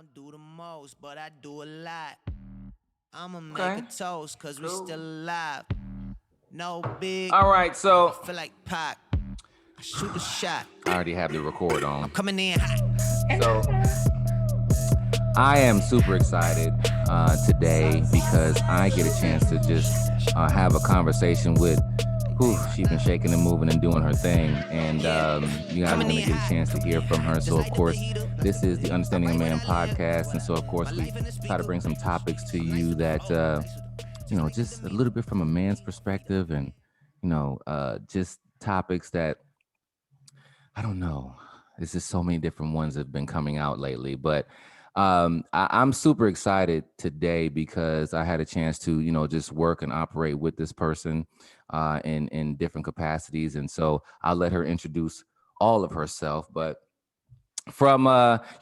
don't do the most, but I do a lot. I'ma make Okay. a toast, cause we Cool. still alive. No big. All right, I so feel like Pac. I shoot a shot. I already have the record I'm on. coming in hot. So I am super excited today because I get a chance to just have a conversation with who she's been shaking and moving and doing her thing. And you guys are going to get a chance to hear from her. So, of course, this is the Understanding a Man podcast. And so, of course, we try to bring some topics to you that, just a little bit from a man's perspective and, just topics that I don't know. There's just so many different ones that have been coming out lately. But I'm super excited today because I had a chance to, just work and operate with this person in different capacities. And so I'll let her introduce all of herself. But from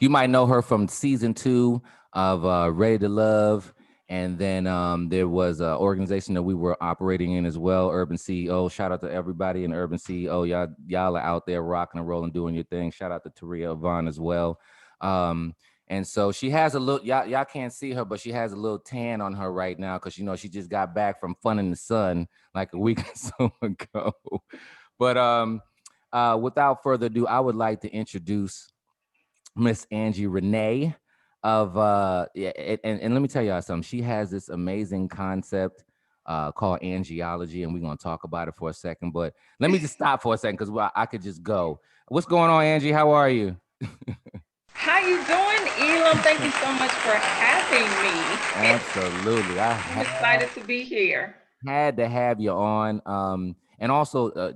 you might know her from season 2 of Ready to Love. And then there was an organization that we were operating in as well, Urban CEO. Shout out to everybody in Urban CEO. Y'all are out there rocking and rolling, doing your thing. Shout out to Taria Vaughn as well. And so she has a little, y'all can't see her, but she has a little tan on her right now because, she just got back from Fun in the Sun like a week or so ago. But without further ado, I would like to introduce Miss Angie Renee of and let me tell y'all something. She has this amazing concept called Angieology, and we're gonna talk about it for a second. But let me just stop for a second because I could just go. What's going on, Angie? How are you? How you doing, Elam? Thank you so much for having me. Absolutely, I'm excited to be here. had to have you on. And also,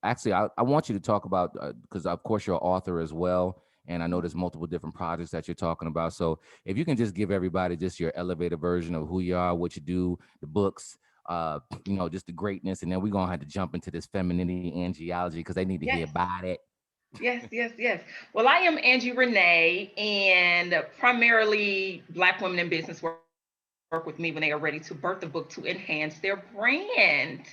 actually, I want you to talk about because of course you're an author as well, and I know there's multiple different projects that you're talking about. So if you can just give everybody just your elevator version of who you are, what you do, the books, just the greatness, and then we're gonna have to jump into this femininity angiology because they need to hear Yes, about it. yes. Well, I am Angie Renee, and primarily Black women in business work with me when they are ready to birth the book to enhance their brand.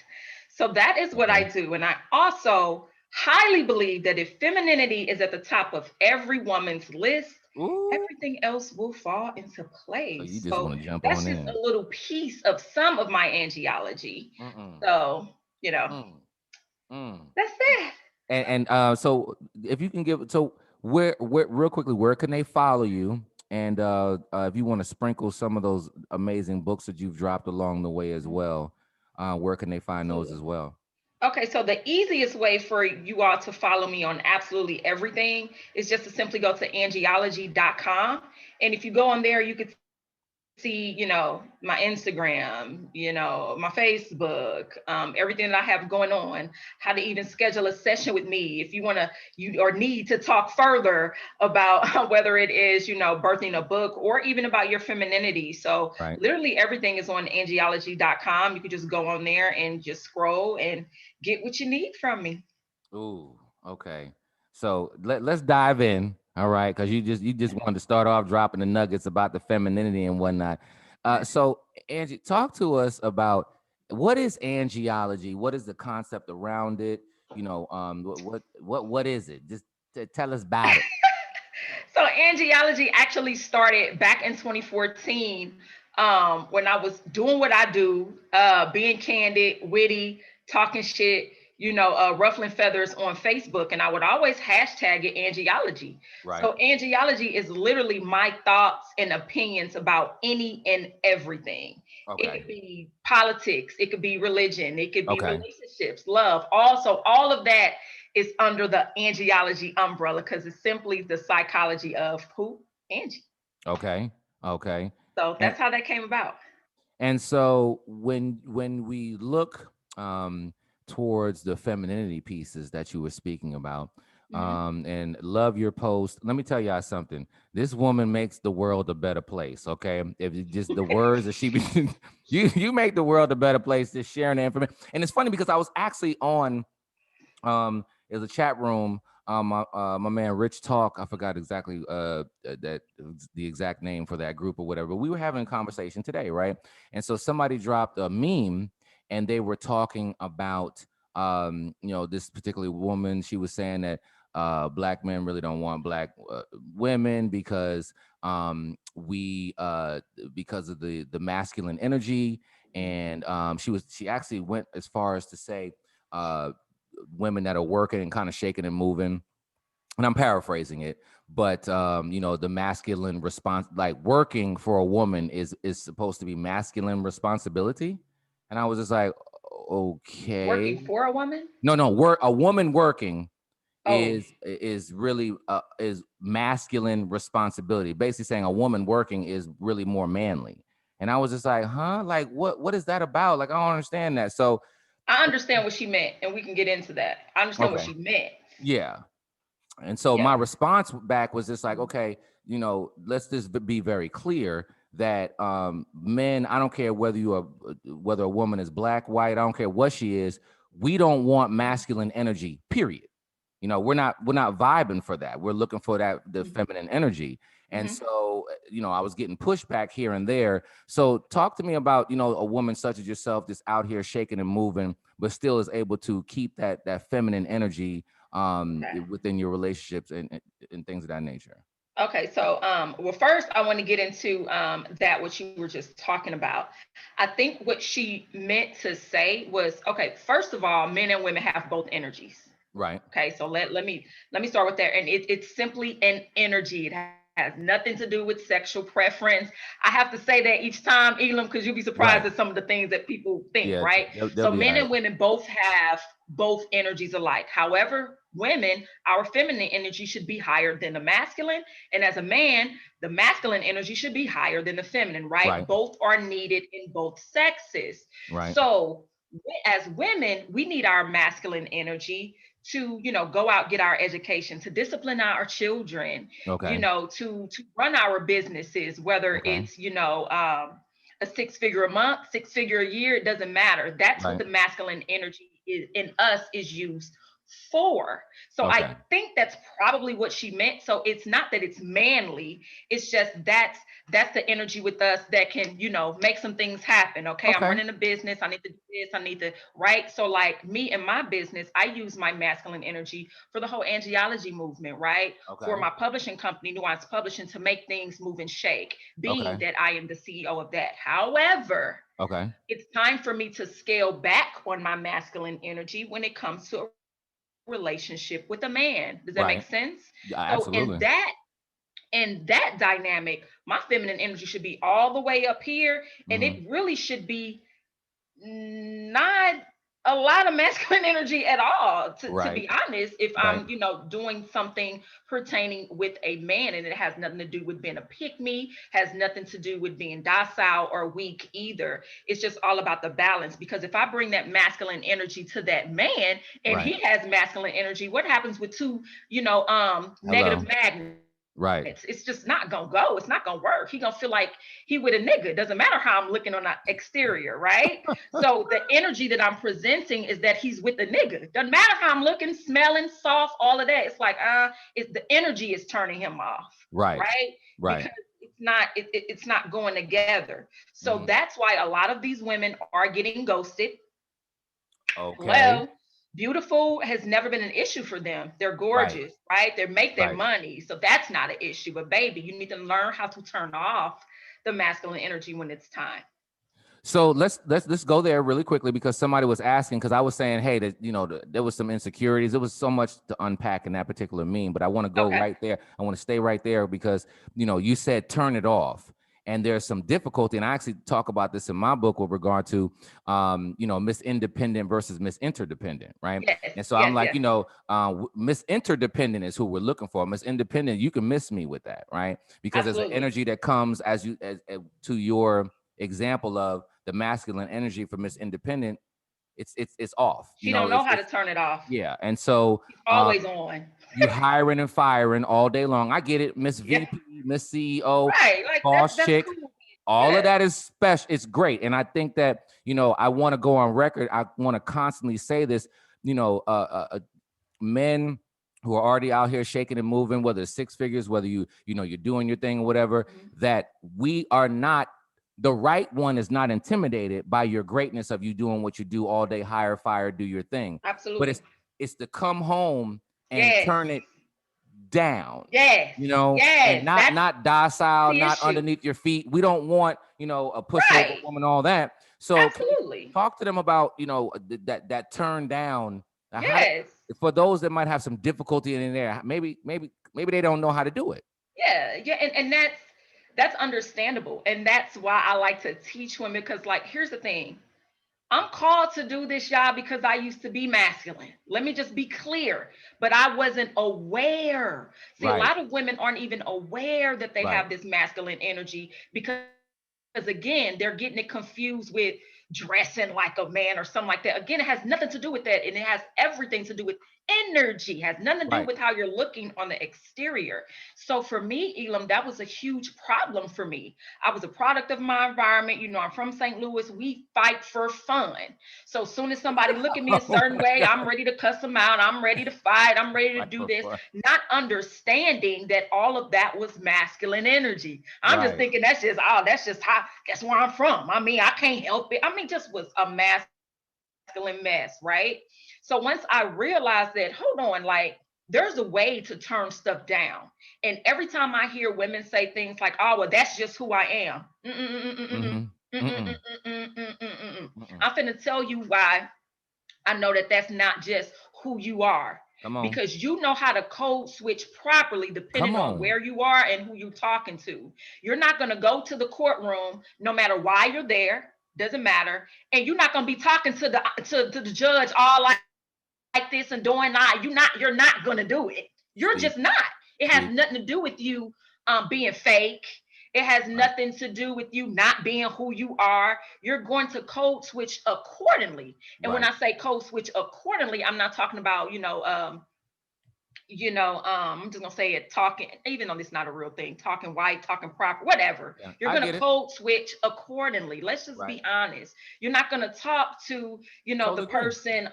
So that is what I do. And Okay. I also highly believe that if femininity is at the top of every woman's list, Ooh. everything else will fall into So you place. just So want to jump that's on just a in. little piece of some of my angiology. Mm-mm. So, you know, Mm. Mm. that's it. So if you can give so where real quickly, where can they follow you? And if you want to sprinkle some of those amazing books that you've dropped along the way as well, where can they find those as Absolutely. well? Okay, so the easiest way for you all to follow me on absolutely everything is just to simply go to angieology.com. And if you go on there, you could see, my Instagram, my Facebook, everything that I have going on, how to even schedule a session with me if you want to, you or need to talk further about whether it is, birthing a book or even about your femininity. So Right. literally everything is on angieology.com. You could just go on there and just scroll and get what you need from me. Ooh, okay. So let's dive in. All right, because you just wanted to start off dropping the nuggets about the femininity and whatnot. So Angie, talk to us about what is angiology? What is the concept around it? What is it? Just tell us about it. So angiology actually started back in 2014 when I was doing what I do, being candid, witty, talking shit, ruffling feathers on Facebook. And I would always hashtag it angiology. Right. So angiology is literally my thoughts and opinions about any and everything. It Okay. could be politics, it could be religion, it could be Okay. relationships, love. Also, all of that is under the angiology umbrella because it's simply the psychology of who? Angie. Okay. Okay. So And that's how that came about. And so when we look towards the femininity pieces that you were speaking about, Mhm. and love your post. Let me tell y'all something. This woman makes the world a better place. Okay, if you just the words that she be, you make the world a better place. Just sharing the information, and it's funny because I was actually on is a chat room. My man Rich Talk, I forgot exactly that the exact name for that group or whatever. But we were having a conversation today, right? And so somebody dropped a meme, and they were talking about this particular woman. She was saying that black men really don't want black women because we because of the masculine energy, and she actually went as far as to say women that are working and kind of shaking and moving, and I'm paraphrasing it, but the masculine response, like working for a woman is supposed to be masculine responsibility. And I was just like, okay. Working for a woman? No, a woman working Oh, is really is masculine responsibility. Basically saying a woman working is really more manly. And I was just like, huh? Like what is that about? Like I don't understand that. So I understand what she meant, and we can get into that. I understand what okay. she meant. Yeah. And so Yeah. my response back was just like, okay, let's just be very clear that men, I don't care whether a woman is black, white, I don't care what she is, we don't want masculine energy, period. We're not vibing for that. We're looking for the feminine energy. And Mm-hmm. so, I was getting pushback here and there. So talk to me about, a woman such as yourself that's out here shaking and moving, but still is able to keep that feminine energy Okay. within your relationships and things of that nature. Okay, so well, first I want to get into that what you were just talking about. I think what she meant to say was, okay, first of all, men and women have both energies. Right. Okay, so let me start with that. And it's simply an energy. It has nothing to do with sexual preference. I have to say that each time, Elam, because you'll be surprised Right. at some of the things that people think, Yeah. right? They'll So be all men right. and women both have both energies alike. However, women, our feminine energy should be higher than the masculine. And as a man, the masculine energy should be higher than the feminine, right? Right. Both are needed in both sexes. Right. So as women, we need our masculine energy to go out, get our education, to discipline our children, Okay. to run our businesses, whether Okay. it's a six-figure a month, six-figure a year, it doesn't matter. That's what Right. the masculine energy is in us is used for. So I Okay. think that's probably what she meant. So it's not that it's manly, it's just that's the energy with us that can make some things happen. Okay, I'm Okay. running a business, I need to do this, I need to, right? So like me and my business, I use my masculine energy for the whole Angieology movement, right? For Okay. my publishing company, Nuance Publishing, to make things move and shake, being Okay. that I am the CEO of that. However, Okay. it's time for me to scale back on my masculine energy when it comes to a relationship with a man. Does that make Right. sense? Yeah, So absolutely. in that dynamic, my feminine energy should be all the way up here, and Hmm. it really should be not a lot of masculine energy at all, to Right. be honest, if Right. I'm doing something pertaining with a man, and it has nothing to do with being a pick me, has nothing to do with being docile or weak either. It's just all about the balance, because if I bring that masculine energy to that man and Right. he has masculine energy, what happens with two Hello. negative magnets? Right. It's just not gonna go. It's not gonna work. He gonna feel like he with a nigga. Doesn't matter how I'm looking on the exterior, right? So the energy that I'm presenting is that he's with the nigga. Doesn't matter how I'm looking, smelling, soft, all of that. It's like it's the energy is turning him off, Right. right? Right. Because it's not going together. So Hmm. that's why a lot of these women are getting ghosted. Okay. Hello. Beautiful has never been an issue for them. They're Right. gorgeous, right? They make their Right. money. So that's not an issue. But baby, you need to learn how to turn off the masculine energy when it's time. So let's go there really quickly, because somebody was asking, because I was saying, hey, that there was some insecurities. There was so much to unpack in that particular meme, but I want to go Okay. right there. I want to stay right there because you said turn it off, and there's some difficulty, and I actually talk about this in my book with regard to Miss Independent versus Miss Interdependent, right? Yes, And so I'm yes, like, yes. Miss Interdependent is who we're looking for. Miss Independent, you can miss me with that, right? Because there's an Absolutely. energy that comes to your example of the masculine energy for Miss Independent. It's off. She don't know how to It's turn it off. yeah. And so She's always on. you hiring and firing all day long. I get it, Miss Yeah. VP, Miss CEO, Right. Like boss that's chick. cool. All of Yes. that is special. It's great. And I think that, I want to go on record. I want to constantly say this, men who are already out here shaking and moving, whether it's six figures, whether you're doing your thing or whatever, Mhm. that we are not, the right one is not intimidated by your greatness of you doing what you do all day, hire, fire, do your thing. But Absolutely. it's to come home and Yes. turn it down, Yes, and yes, that's not docile, the not issue. underneath your feet. We don't want, a pushover Right. woman, all that. So can you Absolutely. talk to them about, that turn down? How to, Yes. for those that might have some difficulty in there, maybe they don't know how to do it. Yeah, yeah, and that's understandable. And that's why I like to teach women, because like here's the thing. I'm called to do this job because I used to be masculine. Let me just be clear. But I wasn't aware. See, a Right, lot of women aren't even aware that they right, have this masculine energy, because again, they're getting it confused with dressing like a man or something like that. Again, it has nothing to do with that. And it has everything to do with energy, has nothing to do right. with how you're looking on the exterior. So for me, Elam, that was a huge problem for me. I was a product of my environment. I'm from St. Louis. We fight for fun. So as soon as somebody look at me a Oh certain my way, God. I'm ready to cuss them out. I'm ready to fight. I'm ready to Right, do for this, fun. not understanding that all of that was masculine energy. I'm just Right. thinking that's just how, that's where I'm from. I mean, I can't help it. I mean, just was a masculine mess, right? So once I realized that, hold on, like there's a way to turn stuff down. And every time I hear women say things like, oh, well, that's just who I am. Mm-hmm. Mm-mm. Mm-mm. I'm finna tell you why I know that that's not just who you are, Come on. because you know how to code switch properly Come depending on on. where you are and who you're talking to. You're not going to go to the courtroom no matter why you're there, doesn't matter, and you're not going to be talking to the judge all like this and doing that. You're not going to do it. You're Speak. just not. It has Speak. nothing to do with you being fake. It has Right. nothing to do with you not being who you are. You're going to code switch accordingly. And when Right. I say code switch accordingly, I'm not talking about, I'm just gonna say it talking, even though it's not a real thing, talking white, talking proper, whatever. Yeah. You're I gonna get it. code switch accordingly. Let's just Right. be honest. You're not gonna talk to, the Totally agree. person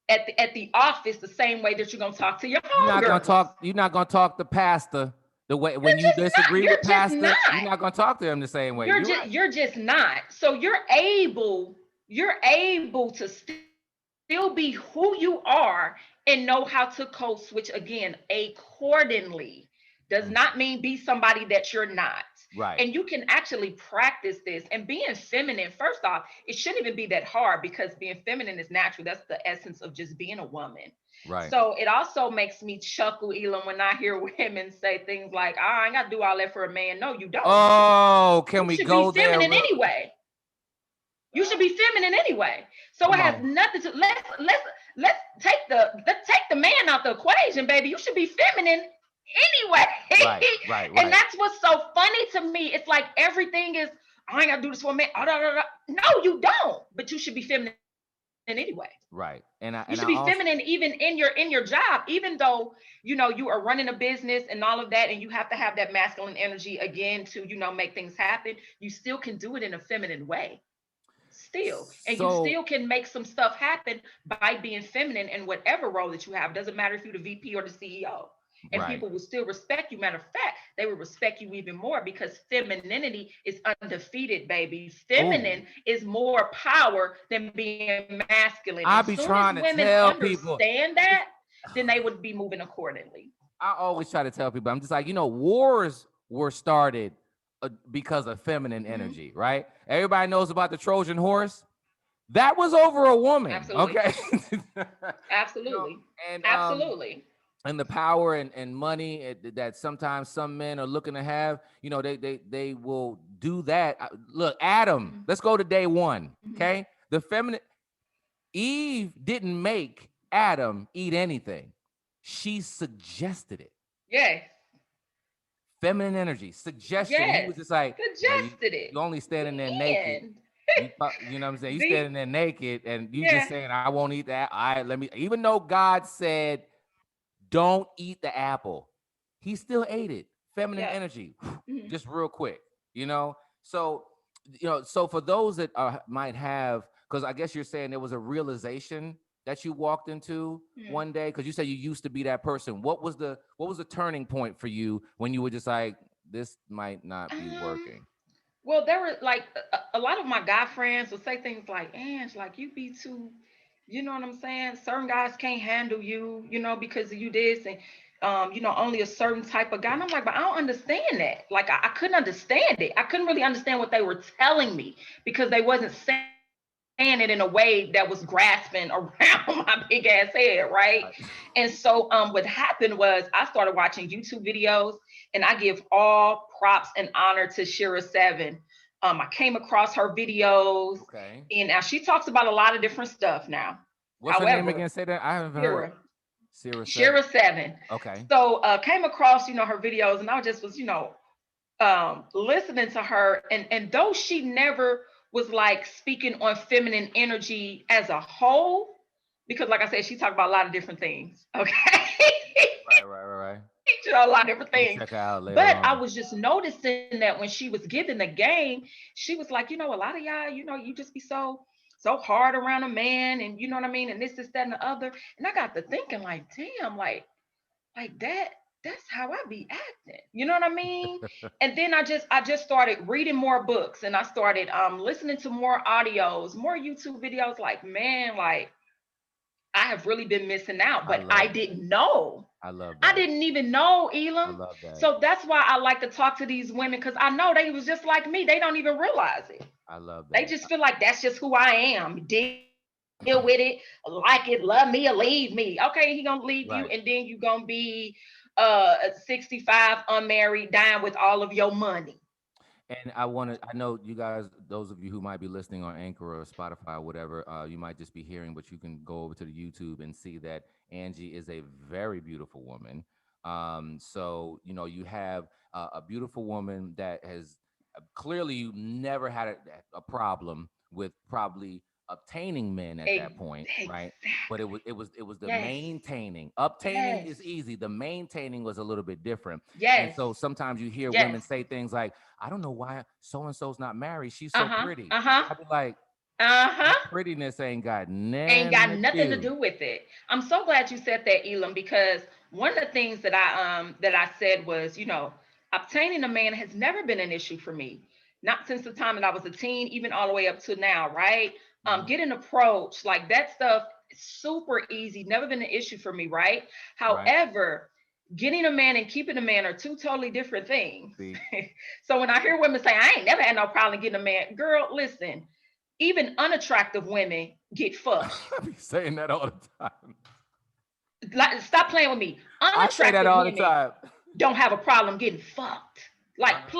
at the office the same way that you're gonna talk to your You're not gonna homegirls. talk. You're not gonna talk to pastor the way when You're you just not. disagree with You're just pastor. not. You're not gonna talk to him the same way. You're right. You're just not. So you're able to still be who you are and know how to code switch again accordingly. Does Mm. not mean be somebody that you're not. Right. And you can actually practice this. And being feminine, first off, it shouldn't even be that hard, because being feminine is natural. That's the essence of just being a woman. Right. So it also makes me chuckle, Elam, when I hear women say things like, oh, I ain't got to do all that for a man. No, you don't. Oh, can You we should be go there feminine real? anyway. You should be feminine anyway. So it Come has on. nothing to let's take the man out the equation, baby. You should be feminine anyway. Right. Right. And Right. that's what's so funny to me. It's like everything is, I ain't gotta do this for a man. No, you don't. But you should be feminine anyway. Right. And I You and should I be also feminine even in your job, even though you are running a business and all of that, and you have to have that masculine energy again to make things happen. You still can do it in a feminine way. Still, and you so still can make some stuff happen by being feminine in whatever role that you have. Doesn't matter if you're the VP or the CEO. And right. people will still respect you. Matter of fact, they will respect you even more, because femininity is undefeated, baby. Oh, Feminine is more power than being masculine. I And be soon as trying to women tell people. understand that, then they would be moving accordingly. I always try to tell people. I'm just like, wars were started because of feminine Mhm. energy, right? Everybody knows about the Trojan horse. That was over a woman, Absolutely. okay? You know, Absolutely. and Absolutely. and the power and money that sometimes some men are looking to have, they will do that. Look, Adam, Mhm. let's go to day one, Mhm. okay? The feminine Eve didn't make Adam eat anything. She suggested it. Yes. Feminine energy, suggestion. He Yes. was just like, Suggested you it. only standing there The naked. end. You know what I'm saying? You The standing there naked and you just yeah. saying, I won't eat that. Let me, even though God said, don't eat the apple, he still ate it. Feminine Yeah. energy, Mhm. just real quick, So, so for those that might have, because I guess you're saying there was a realization that you walked into Mhm. one day, because you said you used to be that person. What was the turning point for you when you were just like, this might not be Um, working? well, there were like a lot of my guy friends would say things like, Ange, like you be too, you know what I'm saying? Certain guys can't handle you, because you this. And only a certain type of guy. And I'm like, but I don't understand that. Like, I couldn't understand it. I couldn't really understand what they were telling me because they wasn't saying it in a way that was grasping around my big ass head, right? And so what happened was I started watching YouTube videos, and I give all props and honor to Shira 7. I came across her videos, Okay. and now she talks about a lot of different stuff now. What's her name However, again? Say that. I haven't heard. Shira, Sierra 7. Shira 7. Okay. So came across, her videos, and I just was, listening to her, and though she never was like speaking on feminine energy as a whole, because like I said, she talked about a lot of different things. Okay. Right. A lot of different I'm gonna things. check her out later But I on. was just noticing that when she was giving the game, she was like, a lot of y'all, you just be so hard around a man, and you know what I mean, and this, that, and the other. And I got to thinking, like, damn, like that's how I be acting. You know what I mean? And then I just started reading more books, and I started listening to more audios, more YouTube videos. Like, man, like I have really been missing out, I but I love that. didn't know. I love I that. didn't even know, I Elam. love that. So that's why I like to talk to these women, because I know they was just like me. They don't even realize it. I love They that. just feel like that's just who I am. Deal with it, like it, love me or leave me. Okay, he gonna leave you, Right. and then you gonna be 65, unmarried, dying with all of your money. And I know you guys, those of you who might be listening on Anchor or Spotify or whatever, you might just be hearing, but you can go over to the YouTube and see that Angie is a very beautiful woman. So, you have a beautiful woman that has clearly you never had a problem with probably obtaining men at that point, right? But Exactly. it was the Yes. maintaining. Obtaining Yes. is easy. The maintaining was a little bit different. And Yes. so sometimes you hear Yes. women say things like, I don't know why so and so's not married. She's so Uh-huh. pretty. Uh-huh. I'd be like, Uh-huh. that prettiness ain't got Ain't nothing got to nothing to do. do with it. I'm so glad you said that, Elam, because one of the things that I said was, obtaining a man has never been an issue for me. Not since the time that I was a teen, even all the way up to now, right? Mhm. Getting approached, like that stuff, super easy, never been an issue for me, right? Right. However, getting a man and keeping a man are two totally different things. See, So when I hear women say, I ain't never had no problem getting a man, girl, listen, even unattractive women get fucked. I be saying that all the time. Like, stop playing with me. I say that Unattractive all the women time. don't have a problem getting fucked. Like, Uh-huh.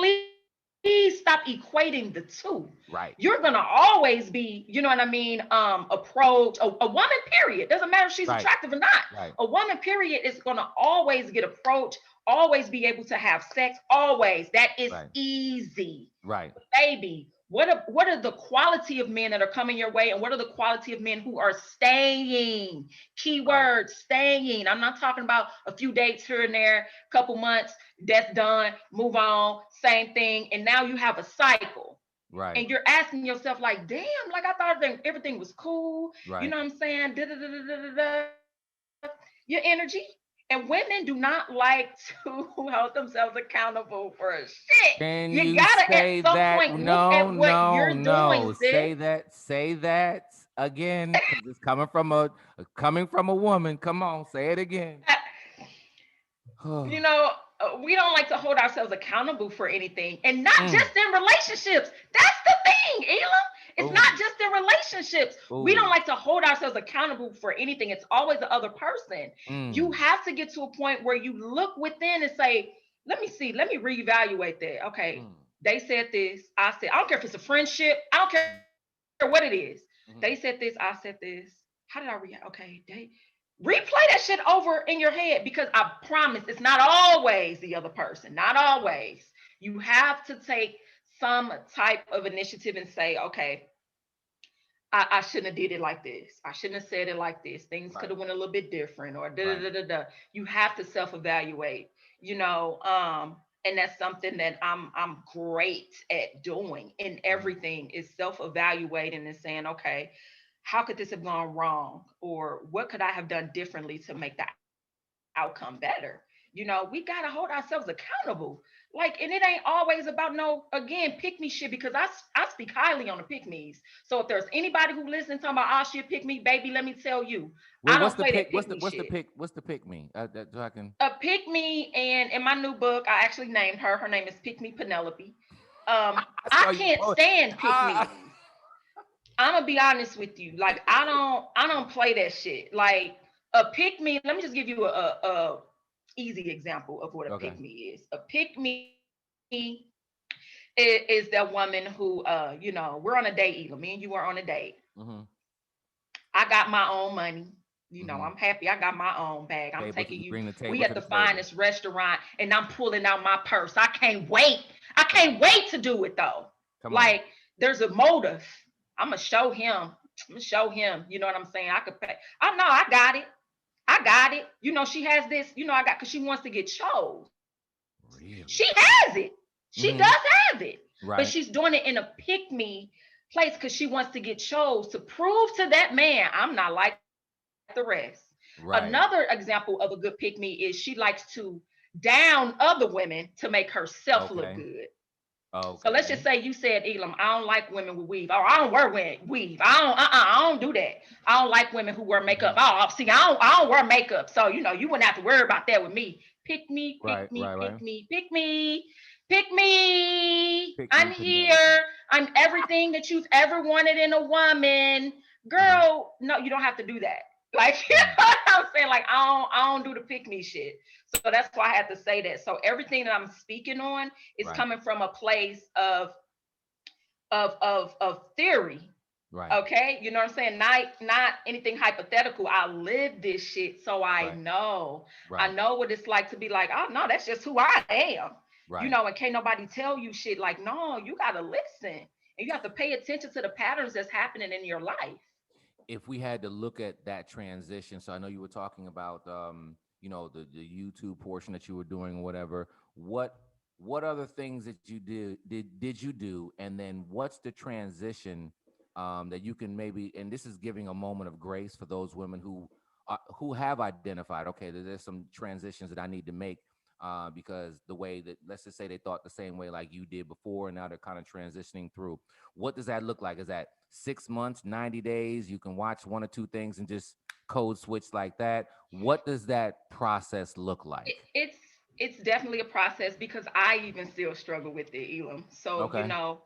please stop equating the two. Right. You're gonna always be, you know what I mean, approach a woman, period. Doesn't matter if she's Right. attractive or not. Right. A woman, period, is gonna always get approached, always be able to have sex, always. That is Right. easy. Right. Baby, what are the quality of men that are coming your way, and what are the quality of men who are staying? Right. Keyword, staying. I'm not talking about a few dates here and there, couple months, that's done, move on, same thing, and now you have a cycle. Right. And you're asking yourself, like, damn, like I thought everything was cool. You Right. know what I'm saying? Your energy. And women do not like to hold themselves accountable for shit. Can You you gotta at say some that? point look No, at what no, you're doing, no. sis. Say that again, because it's coming from a woman. Come on, say it again. You know, we don't like to hold ourselves accountable for anything, and not Mm. just in relationships. That's the thing, Elam. It's Ooh. not just in relationships. We don't Ooh. like to hold ourselves accountable for anything. It's always the other person. You Mm. have to get to a point where you look within and say, let me see, let me reevaluate that. Okay, Mm. they said this, I said, I don't care if it's a friendship, I don't care what it is. Mhm. They said this, I said this. How did I react? Okay, they replay that shit over in your head, because I promise it's not always the other person. Not Right. always. You have to take some type of initiative and say, okay, I shouldn't have did it like this. I shouldn't have said it like this. Things could Right. have went a little bit different, or da Right. da da da da. You have to self-evaluate, and that's something that I'm great at doing in Mhm. everything, is self-evaluating and saying, okay, how could this have gone wrong? Or what could I have done differently to make the outcome better? You know, we gotta hold ourselves accountable. Like, and it ain't always about no, again, pick me shit, because I speak highly on the pick me's. So if there's anybody who listens talking about, oh shit, pick me, baby, let me tell you, Wait, I what's don't the play pick? that pick me shit. What's the pick me? So I can. A pick me, and in my new book, I actually named her. Her name is Pick Me Penelope. I can't stand pick me. I'm gonna be honest with you. Like, I don't play that shit. Like, a pick me. Let me just give you a easy example of what a pick me is. A pick me is that woman who, you know, we're on a date. Either me and you are on a date. Mm-hmm. I got my own money. You know, Mm-hmm. I'm happy. I got my own bag. I'm taking you. We at the finest restaurant, and I'm pulling out my purse. I can't wait. I can't wait to do it though. Like, there's a motive. I'm gonna show him. I'm gonna show him. You know what I'm saying? I could pay. Oh no, I got it. I got it. You know, she has this. You know, I got, because she wants to get chose. Really? She has it. She does have it. Right. But she's doing it in a pick me place because she wants to get chose, to prove to that man, I'm not like the rest. Right. Another example of a good pick me is she likes to down other women to make herself look good. Okay. So let's just say you said, Elam, I don't like women with weave. Oh, I don't wear weave. I don't do that. I don't like women who wear makeup. Oh, see, I don't wear makeup. So, you know, you wouldn't have to worry about that with me. Pick me, pick me, pick me, pick me, pick me. I'm here. I'm everything that you've ever wanted in a woman. Girl, no, you don't have to do that. Like, you know what I'm saying? Like, I don't do the pick me shit. So that's why I had to say that. So everything that I'm speaking on is coming from a place of theory. Right. Okay. You know what I'm saying? Not anything hypothetical. I live this shit. So I know. Right. I know what it's like to be like, oh no, that's just who I am. Right. You know, and can't nobody tell you shit. Like, no, you gotta listen. And you have to pay attention to the patterns that's happening in your life. If we had to look at that transition, so I know you were talking about you know, the YouTube portion that you were doing or whatever. What other things that you did you do, and then what's the transition that you can maybe, and this is giving a moment of grace for those women who have identified, okay, there's some transitions that I need to make because the way that, let's just say they thought the same way like you did before, and now they're kind of transitioning through. What does that look like? Is that 6 months, 90 days? You can watch one or two things and just code switch like that. What does that process look like? It's definitely a process, because I even still struggle with it, Elam. So, you know,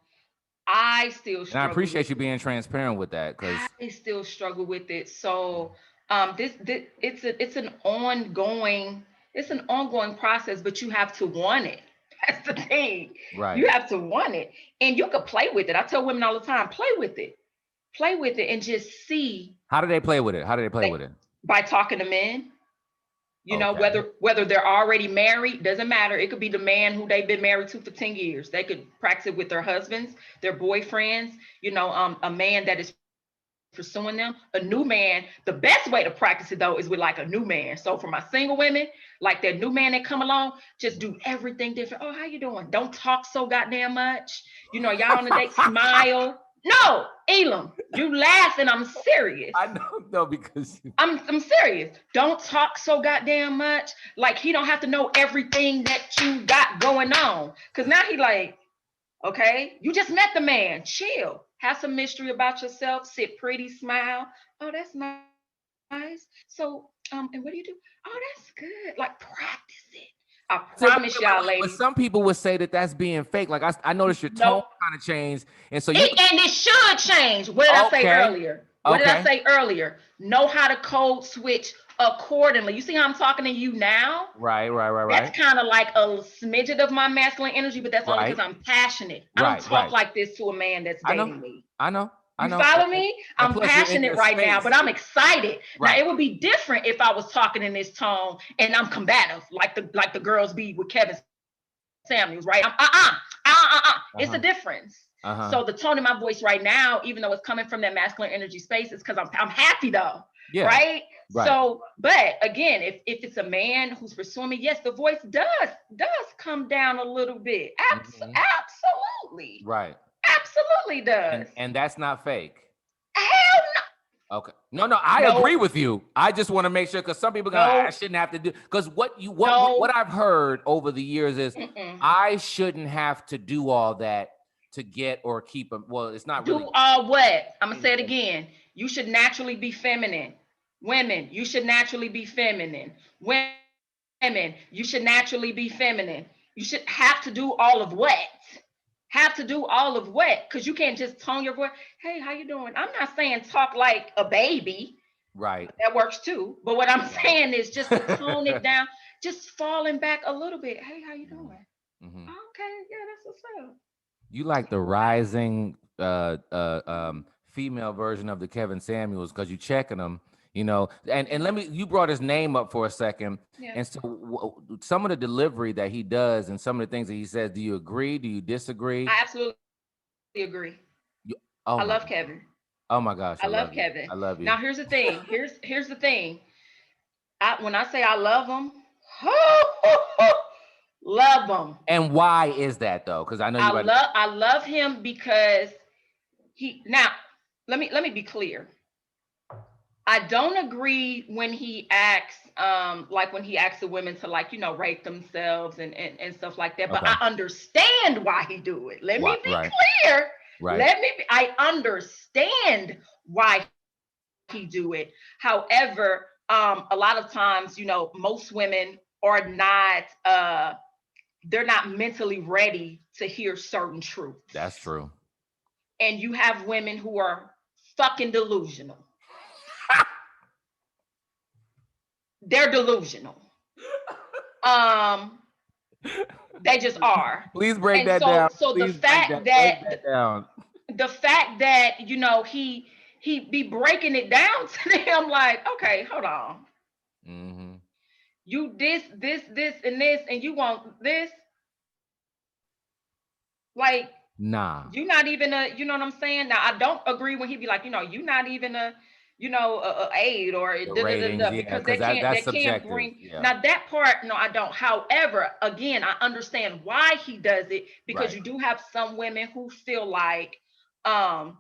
I still struggle. And I appreciate you being transparent with that, because I still struggle with it. So it's an ongoing process, but you have to want it. That's the thing. Right. You have to want it. And you could play with it. I tell women all the time, play with it. Play with it and just see. How do they play with it? With it? By talking to men. You know, whether they're already married, doesn't matter. It could be the man who they've been married to for 10 years. They could practice it with their husbands, their boyfriends, you know, a man that is pursuing them. A new man, the best way to practice it though is with like a new man. So for my single women, like that new man that come along, just do everything different. Oh, how you doing? Don't talk so goddamn much. You know, y'all on a date, smile. No, Elam, you laugh and I'm serious. I know, no, because I'm serious. Don't talk so goddamn much. Like, he don't have to know everything that you got going on. Cause now he like, okay, you just met the man. Chill. Have some mystery about yourself. Sit pretty, smile. Oh, that's nice. So, and what do you do? Oh, that's good. Like, practice it. I promise y'all, ladies. But some people would say that that's being fake. Like, I noticed your tone kind of changed, and so and it should change. What did I say earlier? What did I say earlier? Know how to code switch accordingly. You see how I'm talking to you now? Right. That's kind of like a smidget of my masculine energy, but that's only because I'm passionate. I don't talk like this to a man that's dating me. I know. You follow me? I'm passionate right now, but I'm excited. Right. Now, it would be different if I was talking in this tone and I'm combative, like the girls be with Kevin Samuels, right? It's a difference. So the tone in my voice right now, even though it's coming from that masculine energy space, is because I'm happy though. Yeah. Right. So, but again, if it's a man who's pursuing me, yes, the voice does come down a little bit. Absolutely. Right. Absolutely does. And that's not fake. Hell no. Okay. No, I No, agree with you. I just want to make sure, because some people go, I no, shouldn't have to do, because no. what I've heard over the years is I shouldn't have to do all that to get or keep them. Well, it's not really. Do all what? I'm gonna say it again. You should naturally be feminine. Women, you should naturally be feminine. Women, you should naturally be feminine. You should have to do all of what? Have to do all of what? Because you can't just tone your voice. Hey, how you doing? I'm not saying talk like a baby. Right. That works too. But what I'm saying is just to tone it down, just falling back a little bit. Hey, how you doing? Mm-hmm. Okay, yeah, that's what's up. You like the rising female version of the Kevin Samuels, because you checking them, and let me, you brought his name up for a second. Yeah. And so some of the delivery that he does and some of the things that he says, do you agree? Do you disagree? I absolutely agree. I love Kevin. Oh my gosh, I love you. Kevin. I love you. Now here's the thing. Here's the thing. When I say I love him, love him. And why is that though? Because I know I love him because let me be clear. I don't agree when he acts like when he asks the women to rate themselves and stuff like that. But I understand why he do it. Let me be clear. Right. I understand why he do it. However, a lot of times, most women are not they're not mentally ready to hear certain truths. That's true. And you have women who are fucking delusional. They're delusional. They just are. Please break that down. So Please the fact that he be breaking it down to them like, okay, hold on. Mm-hmm. You this, and this, and you want this. Like, nah. You're not even you know what I'm saying? Now, I don't agree when he be like, you're not even a aid or ratings, because they can't bring now that part. No, I don't. However, again, I understand why he does it, because you do have some women who feel like, I'm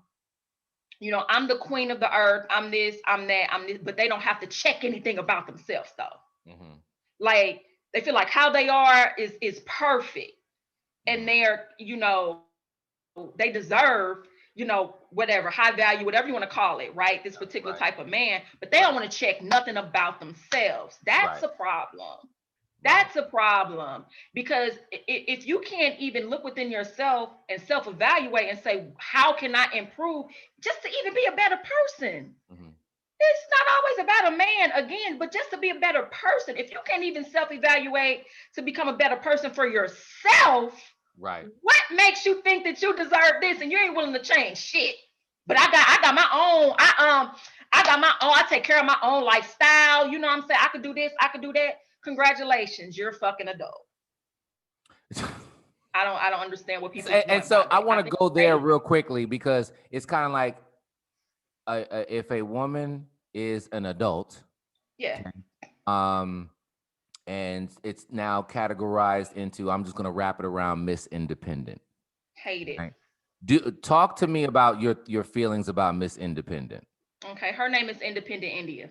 the queen of the earth. I'm this, I'm that, I'm this, but they don't have to check anything about themselves though. Mm-hmm. Like, they feel like how they are is perfect, and they're, they deserve, whatever, high value, whatever you want to call it, right? This particular type of man, but they don't want to check nothing about themselves. That's a problem. That's a problem, because if you can't even look within yourself and self-evaluate and say, how can I improve just to even be a better person? Mm-hmm. It's not always about a man, again, but just to be a better person. If you can't even self-evaluate to become a better person for yourself, right? What makes you think that you deserve this and you ain't willing to change shit? But I got my own. I got my own. I take care of my own lifestyle. You know what I'm saying? I could do this. I could do that. Congratulations, you're a fucking adult. I don't understand what people. And so I want to go there real quickly, because it's kind of like, if a woman is an adult, and it's now categorized into, I'm just going to wrap it around Miss Independent. Hate it. Right? Talk to me about your feelings about Miss Independent. Okay, her name is Independent India.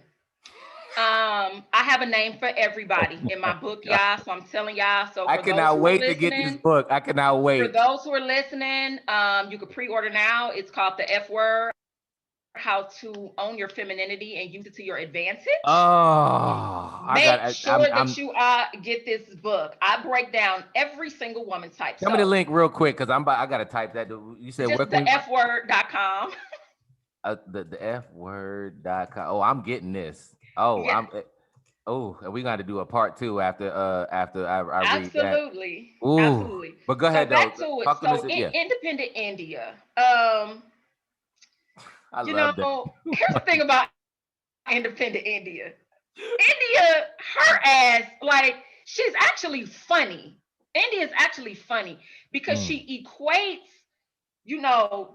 I have a name for everybody in my book, y'all. So I'm telling y'all. So I cannot wait to get this book. I cannot wait. For those who are listening, you can pre-order now. It's called The F Word: How to Own Your Femininity and Use It to Your Advantage. Oh, Make sure that you get this book. I break down every single woman type. Tell me the link real quick, because I gotta type that. You said just the fword.com. The fword.com. Oh, I'm getting this. Oh, yeah. We got to do a part 2 after I read that. Absolutely. Ooh. Absolutely. But go ahead, back to it. So Independent India. I love that. Here's the thing about Independent India. India, her ass, like, she's actually funny. India's actually funny because she equates,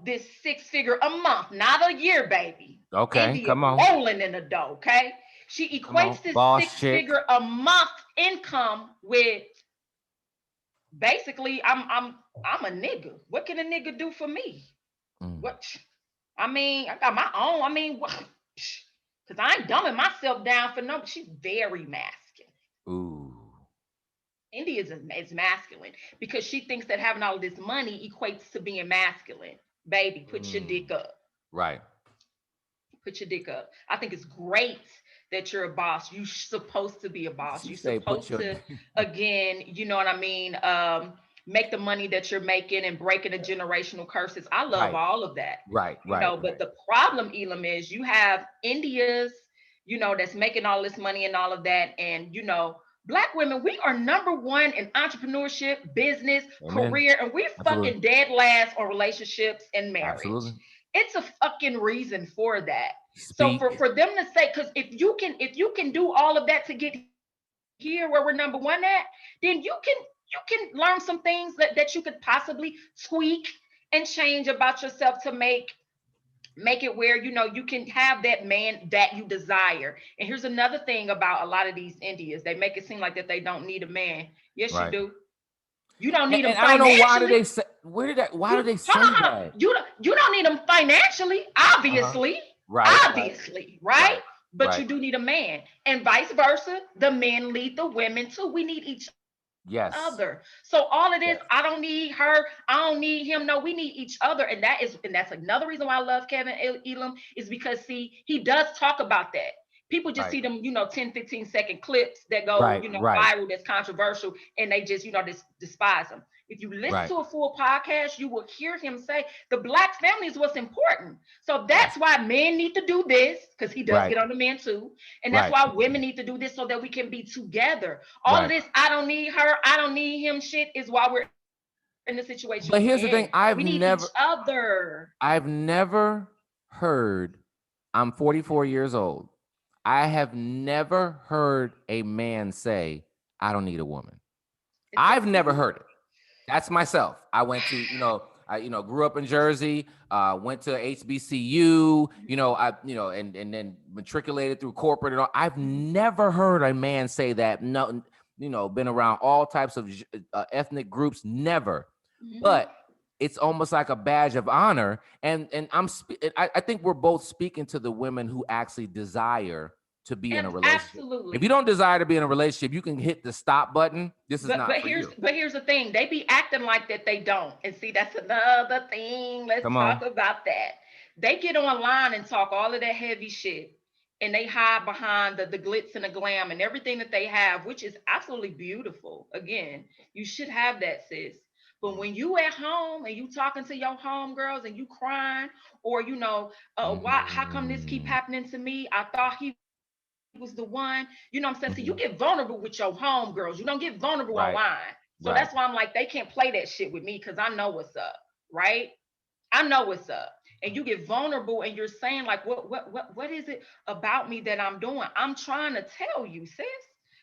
this 6-figure a month, not a year, baby. Okay, India come on. Rolling in the dough, okay? She equates this 6-figure a month income with, basically, I'm a nigga. What can a nigga do for me? What? I mean, I got my own. I mean, Because I ain't dumbing myself down for no. She's very masculine. Ooh. India is masculine because she thinks that having all of this money equates to being masculine. Baby, put your dick up. Right. Put your dick up. I think it's great that you're a boss. You're supposed to be a boss. She You're say put supposed your to, again, you know what I mean? Make the money that you're making and breaking the generational curses. I love Right. all of that. Right. You know, but the problem, Elam, is you have India's, you know, that's making all this money and all of that. And, you know, Black women, we are #1 in entrepreneurship, business, Amen. career, and we're fucking dead last on relationships and marriage. Absolutely. It's a fucking reason for that. Speak. So for them to say, because if you can do all of that to get here where we're #1 at, then you can learn some things that you could possibly tweak and change about yourself to make it where, you know, you can have that man that you desire. And here's another thing about a lot of these Indians: they make it seem like that they don't need a man. Yes, you do. You don't need them financially. I don't know why do they say why do they say that? You don't need them financially, obviously. Right. Obviously, right? But you do need a man. And vice versa. The men lead the women too. We need each other. So all of this, I don't need her, I don't need him. No, we need each other. And that's another reason why I love Kevin Elam, is because, see, he does talk about that. People just see them, you know, 10, 15-second clips that go, you know, viral, that's controversial, and they just, you know, despise him. If you listen to a full podcast, you will hear him say the Black family is what's important. So that's why men need to do this, because he does get on the men too. And that's why women need to do this, so that we can be together. All of this, I don't need her, I don't need him shit, is why we're in the situation. But here's the thing, we need each other. I've never heard, I'm 44 years old, I have never heard a man say, I don't need a woman. I've never heard it. That's myself. I went to, I grew up in Jersey, went to HBCU, and then matriculated through corporate and all. I've never heard a man say that. No, been around all types of ethnic groups, never. Mm-hmm. But it's almost like a badge of honor. And I think we're both speaking to the women who actually desire to be in a relationship. Absolutely. If you don't desire to be in a relationship, you can hit the stop button. This is not for you. But here's the thing. They be acting like that they don't. And see, that's another thing. Let's talk about that. They get online and talk all of that heavy shit. And they hide behind the glitz and the glam and everything that they have, which is absolutely beautiful. Again, you should have that, sis. But when you at home and you talking to your homegirls and you crying, or, how come this keep happening to me? I thought he was the one, you know what I'm saying? So you get vulnerable with your homegirls. You don't get vulnerable online. So that's why I'm like, they can't play that shit with me, because I know what's up, right? I know what's up. And you get vulnerable and you're saying, like, what is it about me that I'm doing? I'm trying to tell you, sis.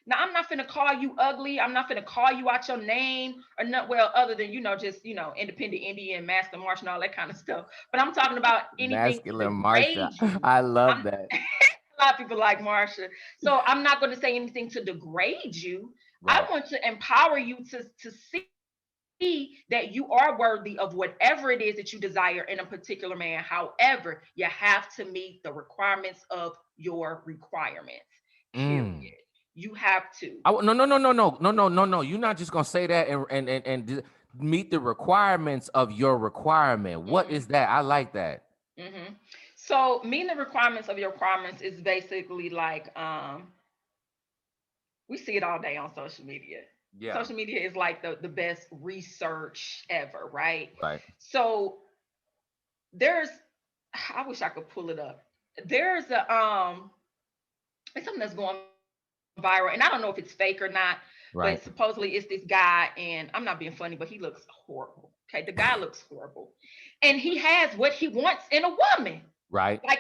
Now, I'm not finna call you ugly. I'm not finna call you out your name or not, well, other than, just, independent Indian, masculine martial, and all that kind of stuff. But I'm talking about anything. Masculine martial. I love that. A lot of people like Marsha. So I'm not going to say anything to degrade you. Right. I want to empower you to see that you are worthy of whatever it is that you desire in a particular man. However, you have to meet the requirements of your requirements. Period. You have to. No. You're not just gonna say that and meet the requirements of your requirement. What is that? I like that. Mm-hmm. So meeting the requirements of your requirements is basically like, we see it all day on social media. Yeah. Social media is like the best research ever, right? Right. So I wish I could pull it up. There's it's something that's going viral, and I don't know if it's fake or not, but supposedly it's this guy, and I'm not being funny, but he looks horrible. Okay, the guy looks horrible, and he has what he wants in a woman. Right. Like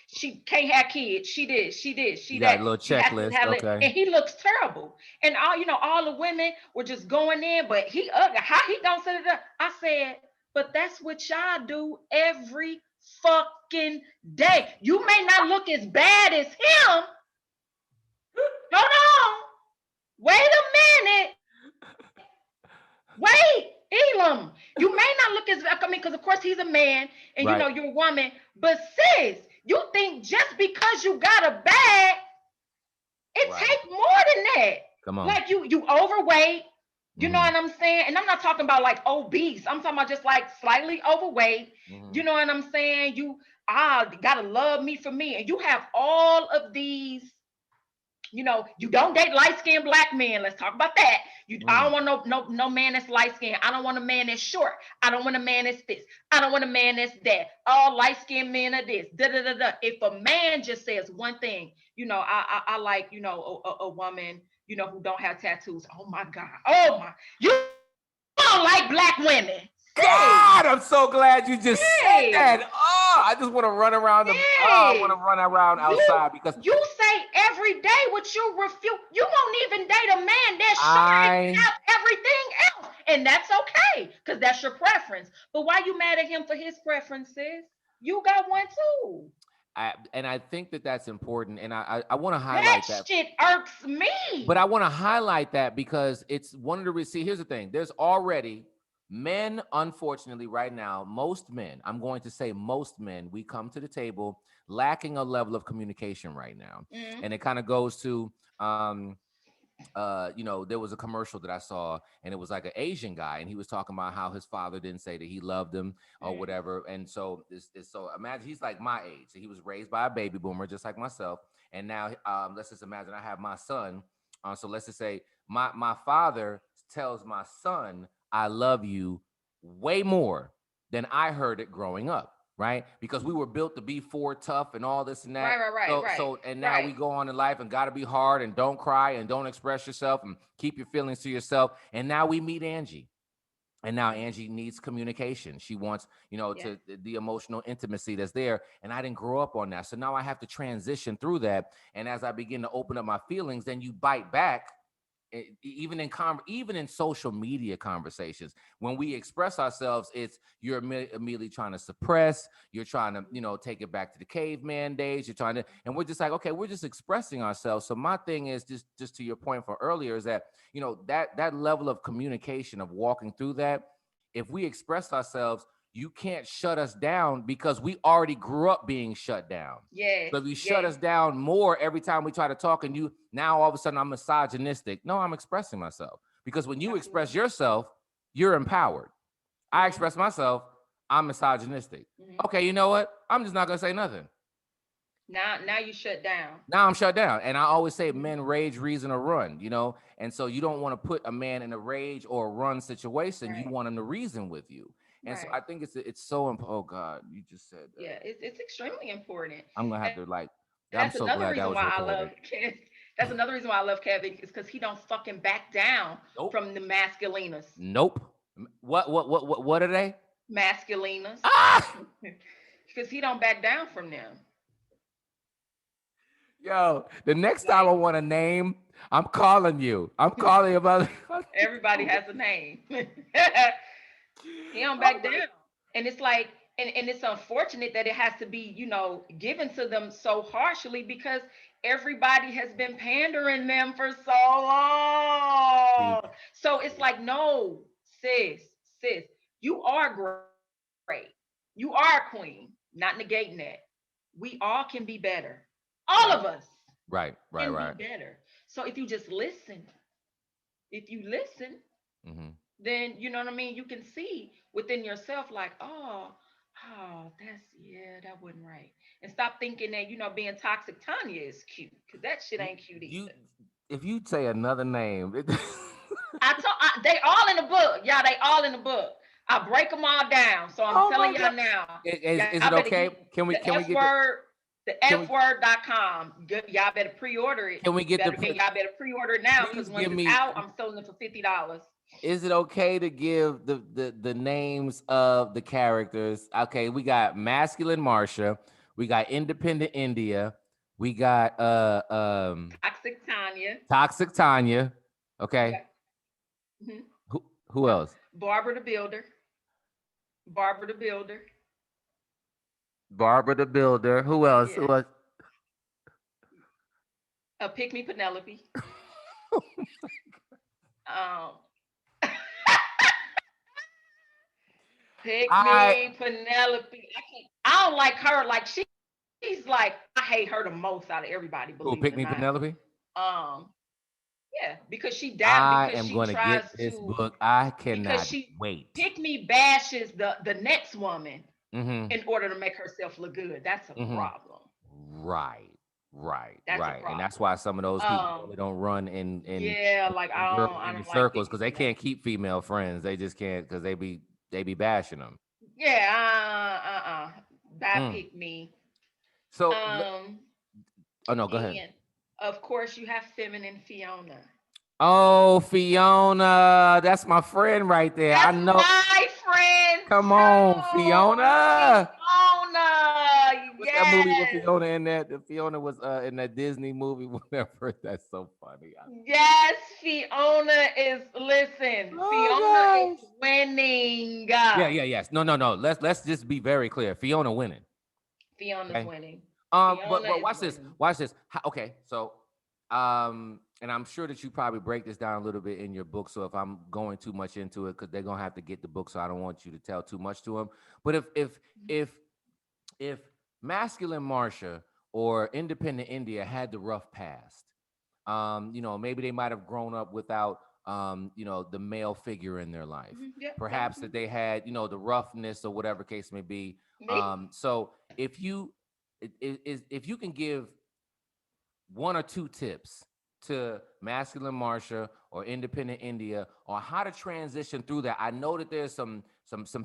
she can't have kids. She did. She got a little checklist. Okay. And he looks terrible. And all the women were just going in, but he ugly. How he gonna set it up? I said, but that's what y'all do every fucking day. You may not look as bad as him. Hold on. Wait a minute. Wait. Elam, you may not look as, because of course he's a man and you're a woman, but sis, You think just because you got a bag, it Right. take more than that. Come on. Like you overweight, you know Mhm. what I'm saying? And I'm not talking about like obese. I'm talking about just like slightly overweight. Mhm. You know what I'm saying? You gotta love me for me. And you have all of these, you don't date light-skinned black men. Let's talk about that. I don't want no man that's light-skinned. I don't want a man that's short. I don't want a man that's this. I don't want a man that's that. All light-skinned men are this. Da da da da. If a man just says one thing, I like, a woman, who don't have tattoos. Oh my God. Oh my. You don't like black women. Hey, God, I'm so glad you just said hey, that. Oh, I just want to run around I want to hey. run around outside because You say every day what you refuse. You won't even date a man that's short and I have everything else. And that's okay, because that's your preference. But why you mad at him for his preferences? You got one too. I think that that's important, and I want to That highlight that. shit irks But I me. want to highlight that because it's one of the see. Here's the thing: there's already men, unfortunately, right now. Most men, I'm going to say most men, we come to the table lacking a level of communication right now, Mm, and it kind of goes to there was a commercial that I saw, and it was like an Asian guy, and he was talking about how his father didn't say that he loved him or mm, whatever. And so so imagine he's like my age. So he was raised by a baby boomer, just like myself. And now let's just imagine I have my son. So let's just say my father tells my son, "I love you," way more than I heard it growing up, right? Because we were built to be for tough and all this and that. right, right, right, right, And now right. we go on in life and got to be hard and don't cry and don't express yourself and keep your feelings to yourself. And now we meet Angie. And now Mm, Angie needs communication. She wants, yeah. to the emotional intimacy that's there. And I didn't grow up on that. So now I have to transition through that. And as I begin to open up my feelings, then you bite back. Even in social media conversations, when we express ourselves, it's you're immediately trying to suppress. You're trying to take it back to the caveman days. You're trying to, and we're just like, okay, we're just expressing ourselves. So my thing is just to your point from earlier is that that level of communication of walking through that. If we express ourselves, you can't shut us down because we already grew up being shut down. Yes, So if you shut yes. us down more every time we try to talk, and you now all of a sudden I'm misogynistic. No, I'm expressing myself because when you express Absolutely. yourself, you're empowered. I Mm-hmm, express myself, I'm misogynistic. mm-hmm. Okay, you know what? I'm just not gonna say nothing. Now you shut down. Now I'm shut down. And I always say Mm-hmm. men rage, reason, or run. And so you don't want to put a man in a rage or a run situation. You Right, want him to reason with you. And so I right. think it's so important. Oh God, you just said that. Yeah, it's extremely important. I'm gonna have And to like I'm that's so another glad that reason was why I love recorded. Kev. That's another reason why I love Kevin is because he don't fucking back down Nope. from the masculinas. Nope. What are they? Masculinas. Ah! Because he don't back down from them. Yo, the next time I Like want a name, I'm calling you. I'm calling you about. everybody has a name. He don't Oh back my. down. And it's like, and it's unfortunate that it has to be, given to them so harshly because everybody has been pandering them for so long. Speak. So it's like, no, sis, you are great. You are a queen. Not negating that. We all can be better. All Right, of us right, right, can be right. better. So if you just listen, if you listen, Mm-hmm. then you know what I mean. You can see within yourself, like, that wasn't right, and stop thinking that being toxic Tanya is cute because that shit ain't cute You, either. if you say another name, They all in the book, y'all. They all in the book. I break them all down, so I'm oh my telling God, y'all now. is Y'all it better get okay? Can we the can we F get the word, the can we fword.com. Y'all better pre-order it. can we get Better y'all better pre-order it now because please when give it's me? out, I'm selling it for $50. Is it okay to give the names of the characters? Okay, we got masculine Marsha, we got independent India, we got Toxic Tanya. toxic Tanya. Okay, Yeah. Mhm. who else? Barbara the Builder. Barbara the Builder. Barbara the Builder. Who else? Who Yeah. else? Pick Me Penelope. Um, Pick I Me Penelope. I don't like her. Like she's she's like, I hate her the most out of everybody, Who, believe it Pick or Me not. Penelope? Um, yeah, I because am she going to tries get this to, book. I because cannot she wait. Pick Me bashes the next woman Mm-hmm. in order to make herself look good. That's a Mm-hmm. problem. Right, right, That's a right. And that's problem. why some of those people Um, really don't run in yeah, like girl I in don't like circles Pick Me because they can't Penelope. keep female friends. They just can't because they be bashing them. Yeah, that Mm. Pick Me. So, Um, oh no, go ahead. and of course you have feminine Fiona. Oh, Fiona, that's my friend right there. I That's know. my friend Come on, too, Fiona. Fiona. What's that movie with Yes, Fiona in that? Fiona was in that Disney movie. Whatever. That's so funny. yes. Fiona is listen. Fiona is Oh gosh. winning. Yeah, yeah, yes. No, no, no. Let's just be very clear. Fiona winning. Fiona's Okay. winning. But Fiona is watch this. winning. Watch this. Okay, so and I'm sure that you probably break this down a little bit in your book. So if I'm going too much into it, because they're gonna have to get the book, so I don't want you to tell too much to them. But if if masculine Marsha or independent India had the rough past, maybe they might have grown up without the male figure in their life. Yep, that was Perhaps me. that they had, the roughness or whatever case may be. Me. So if you if you can give one or two tips to masculine Marsha or independent India on how to transition through that. I know that there's some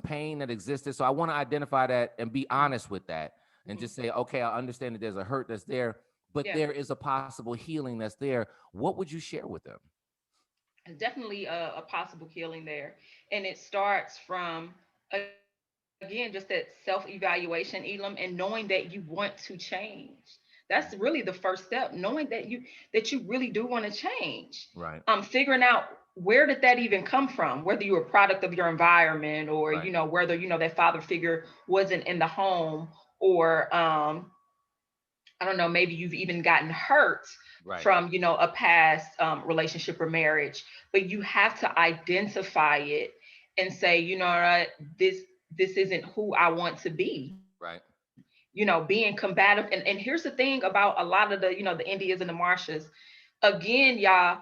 pain that existed, so I want to identify that and be honest with that and Mhm. just say, okay, I understand that there's a hurt that's there, but Yeah, there is a possible healing that's there. What would you share with them? definitely a possible healing there, and it starts from again just that self-evaluation, Elam, and knowing that you want to change. That's really the first step, knowing that you really do want to change. Right, Figuring out where did that even come from, whether you're a product of your environment, or right, whether that father figure wasn't in the home, or I don't know, maybe you've even gotten hurt right, from, a past relationship or marriage, but you have to identify it and say, you know what, this isn't who I want to be. right, Being combative. And here's the thing about a lot of the Indias and the Marshas. Again, y'all,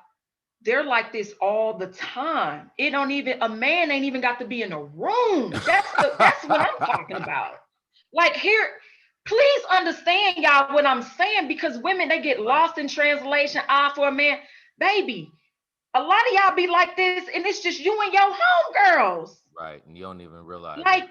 they're like this all the time. It don't even A man ain't even got to be in a room. That's what I'm talking about. Like here, please understand y'all what I'm saying, because women, they get right, lost in translation. For a man, baby. A lot of y'all be like this, and it's just you and your homegirls. right. And you don't even realize it.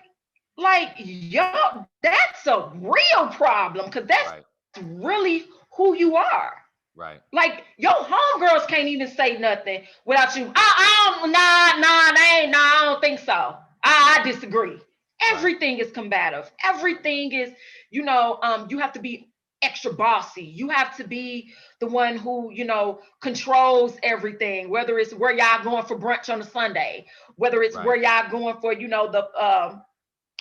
Like, yo, that's a real problem, because that's Right, really who you are. right, Like your homegirls can't even say nothing without you. I don't, nah, they ain't, nah, I don't think so. I disagree. right, Everything is combative. Everything is, you have to be extra bossy. You have to be the one who, controls everything, whether it's where y'all going for brunch on a Sunday, whether it's right. where y'all going for,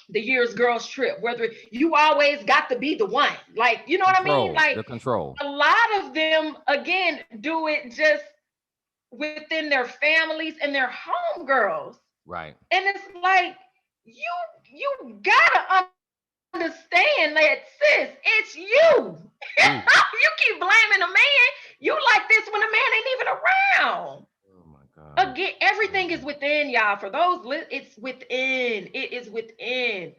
the year's girls trip, whether you always got to be the one. Like, you know what I mean? Control, Like the control. a lot of them, again, do it just within their families and their homegirls. Right. And it's like, you gotta understand that, sis, it's you. Ooh. You keep blaming a man. You like this when a man ain't even around. Oh my God. Again, everything is within, y'all. For those, it's within. It is within.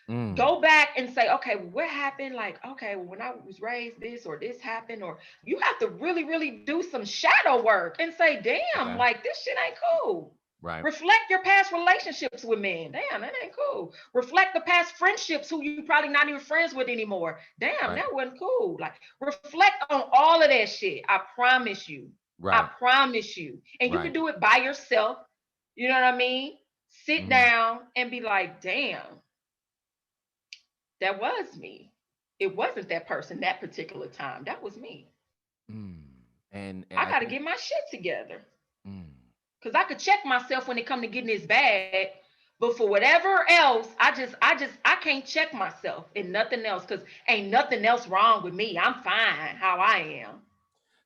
Mm. Go back and say, okay, what happened? Like, okay, well, when I was raised, this or this happened, or you have to really, really do some shadow work and say, damn, Okay. like this shit ain't cool. Right. Reflect your past relationships with men. Damn, that ain't cool. Reflect the past friendships who you probably not even friends with anymore. Damn, Right. that wasn't cool. Like, reflect on all of that shit. I promise you. I Right. promise you. And you can Right. do it by yourself. You know what I mean? Sit Hmm. down and be like, damn, that was me. It wasn't that person that particular time. That was me. Mm. And I I got to think. get my shit together, Mm. because I could check myself when it come to getting this bag, but for whatever else, I can't check myself in nothing else, because ain't nothing else wrong with me. I'm fine how I am.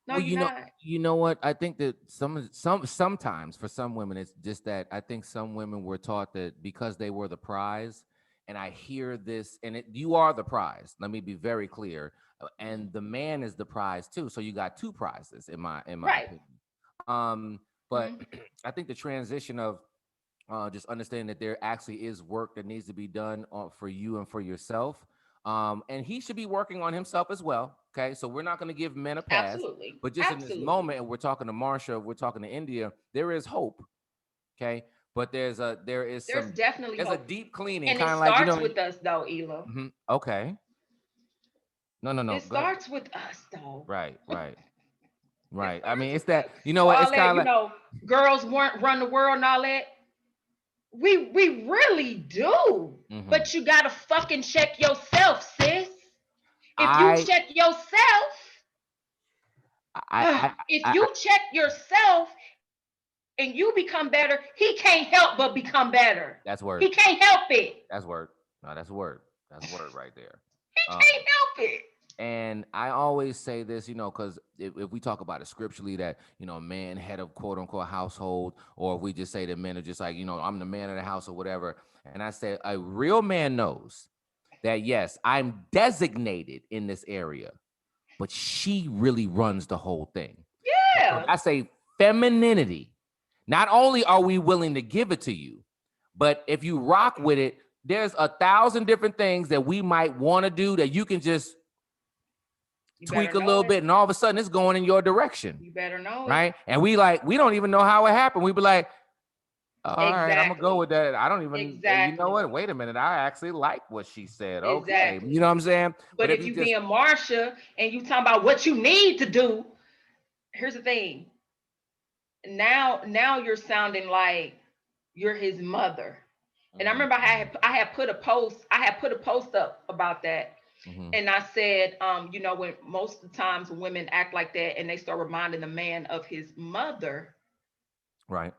No, Well, you're not. you know what? I think that sometimes for some women, it's just that I think some women were taught that because they were the prize, and I hear this, and you are the prize. Let me be very clear. And the man is the prize too. So you got two prizes in my Right. opinion. But I think the transition of just understanding that there actually is work that needs to be done for you and for yourself. And he should be working on himself as well. Okay. So we're not going to give men a pass, Absolutely. but just in this Absolutely. moment, and we're talking to Marsha, we're talking to India, there is hope. Okay. But there's There's definitely a hope. deep cleaning, And it kind of like, starts with us though, Elo. okay. No. It Go ahead. starts with us though. Right. It I mean, starts it's with us. that, So it's all kind that, of like, girls weren't run the world and all that. We really do. mhm. But you gotta fucking check yourself, sis. If you I, check yourself, I, I, if I, you check yourself and you become better, he can't help but become better. that's He word. can't help it. That's word. No, that's word. That's word right there. He can't help it. And I always say this, because if we talk about it scripturally, that, man, head of quote unquote household, or if we just say that men are just like, I'm the man of the house or whatever. And I say a real man knows that, yes, I'm designated in this area, but she really runs the whole thing. So Yeah. I say femininity. Not only are we willing to give it to you, but if you rock with it, there's 1,000 different things that we might want to do that you can just You better tweak a know little it. bit, and all of a sudden it's going in your direction. You better know it. Right? And we don't even know how it happened. We be like, all right, I'm gonna go with that. I don't even, you know what? Wait a minute. I actually like what she said. Okay. Exactly. You know what I'm saying? But if you being Marsha and you talking about what you need to do, here's the thing. Now you're sounding like you're his mother. And I remember I had put a post up about that. And I said, when most of the times women act like that and they start reminding the man of his mother, right,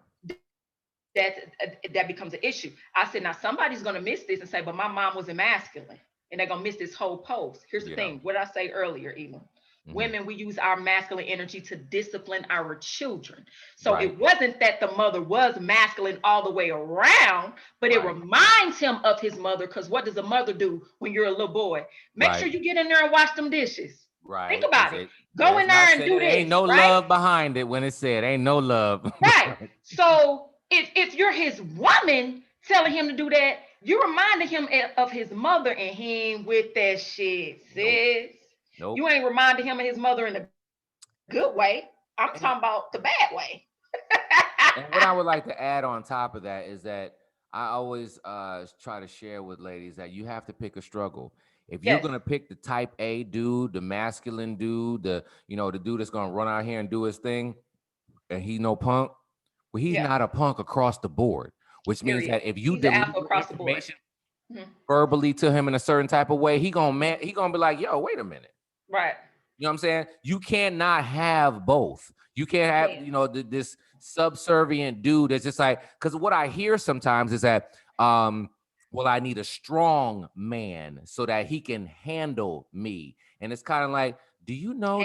that becomes an issue. I said, now somebody's gonna miss this and say, but my mom was masculine, and they're gonna miss this whole post. Here's the thing: what I say earlier, even. Women, we use our masculine energy to discipline our children. So it wasn't that the mother was masculine all the way around, but it reminds him of his mother. Because what does a mother do when you're a little boy? Make sure you get in there and wash them dishes. Right. Think about it. Go in there and do this. Ain't no love behind it when it said ain't no love. Right. So if you're his woman telling him to do that, you're reminding him of his mother, and he ain't with that shit, sis. Nope. You ain't reminding him of his mother in a good way. I'm talking about the bad way. And what I would like to add on top of that is that I always try to share with ladies that you have to pick a struggle. If you're gonna pick the type A dude, the masculine dude, the dude that's gonna run out here and do his thing, and he's no punk, well, he's not a punk across the board. Which means that if you deliver information verbally to him in a certain type of way, he gonna be like, yo, wait a minute. Right. You know what I'm saying? You cannot have both. You can't have, this subservient dude that's just like, because what I hear sometimes is that, well, I need a strong man so that he can handle me. And it's kind of like, do you know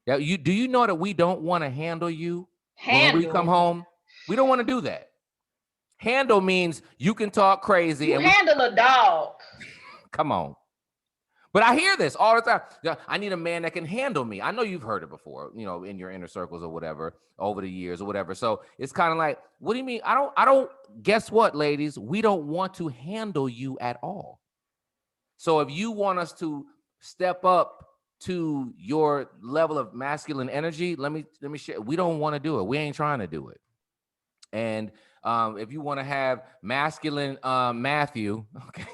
that we don't want to handle you when we come home? We don't want to do that. Handle means you can talk crazy. You handle a dog. Come on. But I hear this all the time. I need a man that can handle me. I know you've heard it before, in your inner circles or whatever, over the years or whatever. So it's kind of like, what do you mean? I don't, guess what, ladies? We don't want to handle you at all. So if you want us to step up to your level of masculine energy, let me share. We don't want to do it. We ain't trying to do it. And if you want to have masculine Matthew, okay.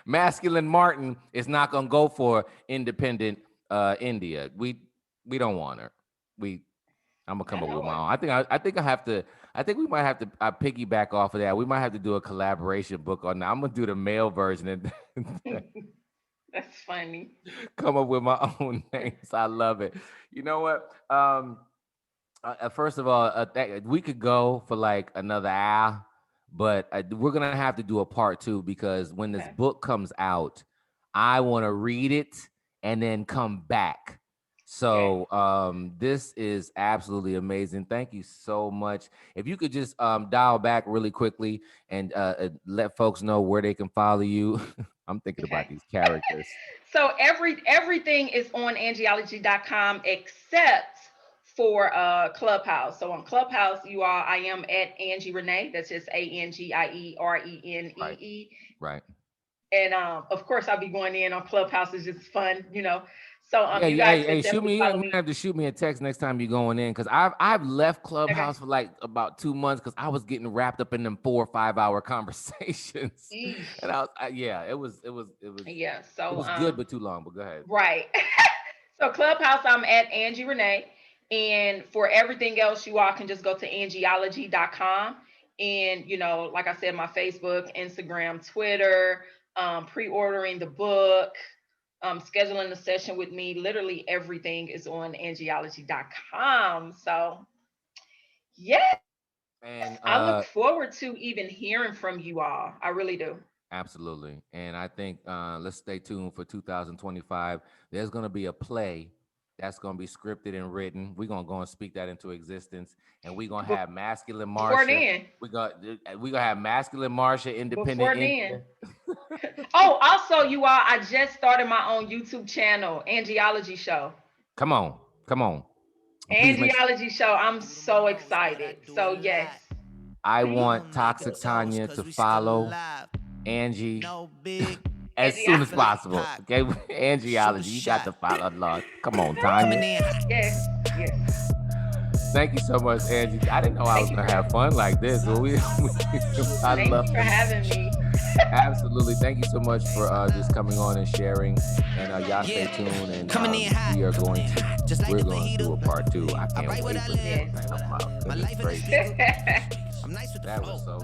Masculine Martin is not gonna go for independent India. We don't want her. I'm gonna come up with my own. I think we might have to piggyback off of that. We might have to do a collaboration book on that. I'm gonna do the male version. That's funny. Come up with my own names. I love it. You know what? First of all, we could go for like another hour. But we're going to have to do a part 2 because when this book comes out, I want to read it and then come back So this is absolutely amazing. Thank you so much. If you could just dial back really quickly and let folks know where they can follow you. I'm thinking about these characters. So everything is on Angieology.com except for Clubhouse. So on Clubhouse, I am at Angie Renee. That's just ANGIERENEE. Right. And of course, I'll be going in on Clubhouse. It's just fun, you know. So Yeah, you guys can shoot definitely me. follow You're me. gonna have to shoot me a text next time you're going in, because I've left Clubhouse for like about 2 months because I was getting wrapped up in them 4 or 5 hour conversations. Eesh. And it was Yeah. So it was good but too long. But go ahead. right. So Clubhouse, I'm at Angie Renee. And for everything else, you all can just go to Angieology.com. And, you know, like I said, my Facebook, Instagram, Twitter, pre-ordering the book, scheduling a session with me, literally everything is on Angieology.com. So, yeah. And I look forward to even hearing from you all. I really do. Absolutely. And I think let's stay tuned for 2025. There's going to be a play that's going to be scripted and written. We're going to go and speak that into existence. And we're going to have masculine Marsha. We're going to have masculine Marsha, independent India. Oh, also, you all, I just started my own YouTube channel, Angieology Show. Come on. Angieology Show. I'm so excited. So, yes. I want Toxic Tanya to follow Angie as soon as possible. Okay, Angieology, you got to follow Lord. Come on, Tanya. Yes. Thank you so much, Angie. I didn't know I was gonna have fun like this. Thank you for having me. Absolutely. Thank you so much for just coming on and sharing. And y'all stay tuned. And we're going to do a part 2. I can't wait for this. That was so.